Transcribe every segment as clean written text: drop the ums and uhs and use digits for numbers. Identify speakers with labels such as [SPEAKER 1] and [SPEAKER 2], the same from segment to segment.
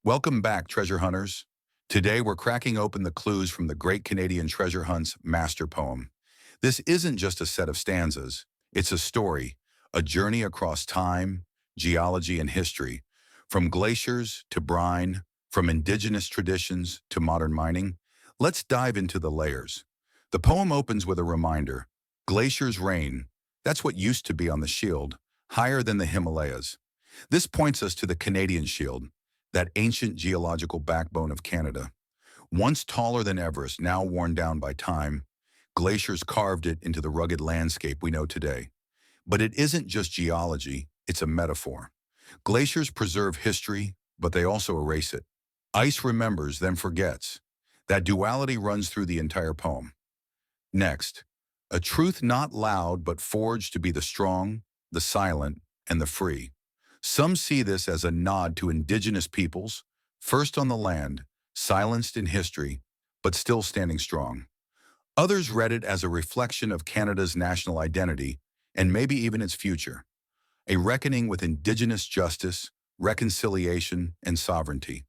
[SPEAKER 1] Welcome back, treasure hunters. Today we're cracking open the clues from the Great Canadian Treasure Hunt's master poem. This isn't just a set of stanzas, it's a story, a journey across time, geology, and history, from glaciers to brine, from indigenous traditions to modern mining. Let's dive into the layers. The poem opens with a reminder. Glaciers reign. That's what used to be on the shield, higher than the Himalayas. This points us to the Canadian Shield, that ancient geological backbone of Canada. Once taller than Everest, now worn down by time, glaciers carved it into the rugged landscape we know today. But it isn't just geology, it's a metaphor. Glaciers preserve history, but they also erase it. Ice remembers, then forgets. That duality runs through the entire poem. Next, a truth not loud but forged to be the strong, the silent, and the free. Some see this as a nod to indigenous peoples, first on the land, silenced in history, but still standing strong. Others read it as a reflection of Canada's national identity and maybe even its future, a reckoning with indigenous justice, reconciliation, and sovereignty.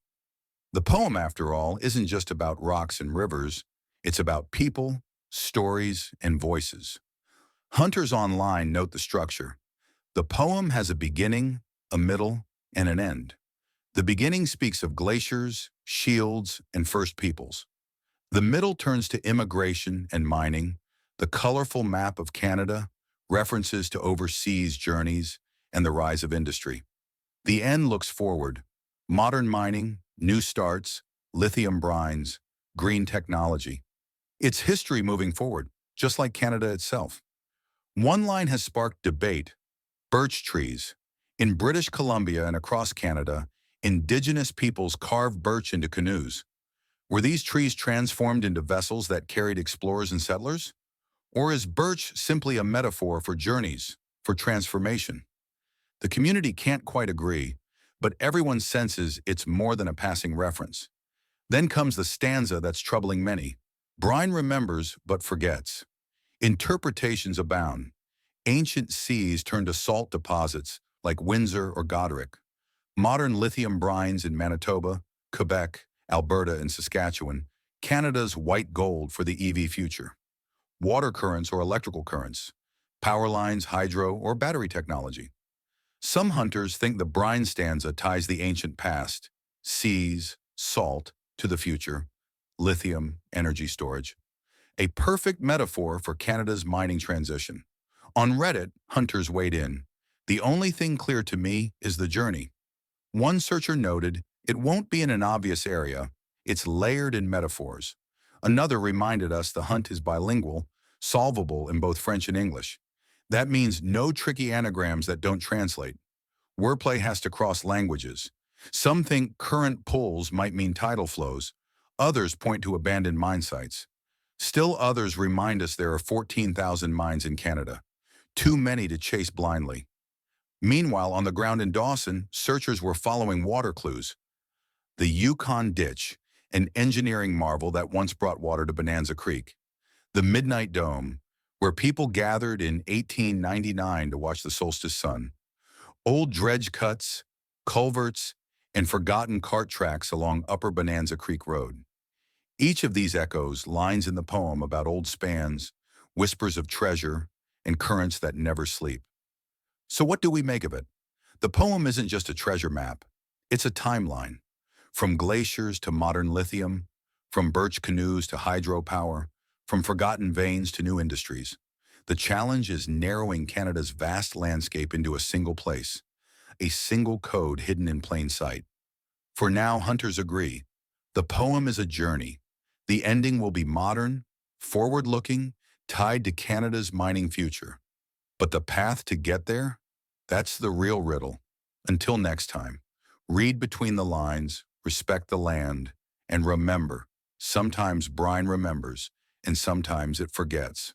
[SPEAKER 1] The poem, after all, isn't just about rocks and rivers, it's about people, stories, and voices. Hunters online note the structure. The poem has a beginning, a middle, and an end. The beginning speaks of glaciers, shields, and First Peoples. The middle turns to immigration and mining, the colorful map of Canada, references to overseas journeys, and the rise of industry. The end looks forward. Modern mining, new starts, lithium brines, green technology. It's history moving forward, just like Canada itself. One line has sparked debate. Birch trees. In British Columbia and across Canada, indigenous peoples carved birch into canoes. Were these trees transformed into vessels that carried explorers and settlers? Or is birch simply a metaphor for journeys, for transformation? The community can't quite agree, but everyone senses it's more than a passing reference. Then comes the stanza that's troubling many. Brine remembers but forgets. Interpretations abound. Ancient seas turn to salt deposits like Windsor or Godric. Modern lithium brines in Manitoba, Quebec, Alberta, and Saskatchewan, Canada's white gold for the EV future. Water currents or electrical currents, power lines, hydro, or battery technology. Some hunters think the brine stanza ties the ancient past, seas, salt, to the future, lithium, energy storage. A perfect metaphor for Canada's mining transition. On Reddit, hunters weighed in. The only thing clear to me is the journey. One searcher noted, it won't be in an obvious area, it's layered in metaphors. Another reminded us the hunt is bilingual, solvable in both French and English. That means no tricky anagrams that don't translate. Wordplay has to cross languages. Some think current pulls might mean tidal flows. Others point to abandoned mine sites. Still others remind us there are 14,000 mines in Canada. Too many to chase blindly. Meanwhile, on the ground in Dawson, searchers were following water clues. The Yukon Ditch, an engineering marvel that once brought water to Bonanza Creek. The Midnight Dome, where people gathered in 1899 to watch the solstice sun. Old dredge cuts, culverts, and forgotten cart tracks along Upper Bonanza Creek Road. Each of these echoes lines in the poem about old spans, whispers of treasure, and currents that never sleep. So what do we make of it? The poem isn't just a treasure map. It's a timeline. From glaciers to modern lithium, from birch canoes to hydropower, from forgotten veins to new industries. The challenge is narrowing Canada's vast landscape into a single place, a single code hidden in plain sight. For now, hunters agree. The poem is a journey. The ending will be modern, forward-looking, tied to Canada's mining future. But the path to get there? That's the real riddle. Until next time, read between the lines, respect the land, and remember, sometimes brine remembers, and sometimes it forgets.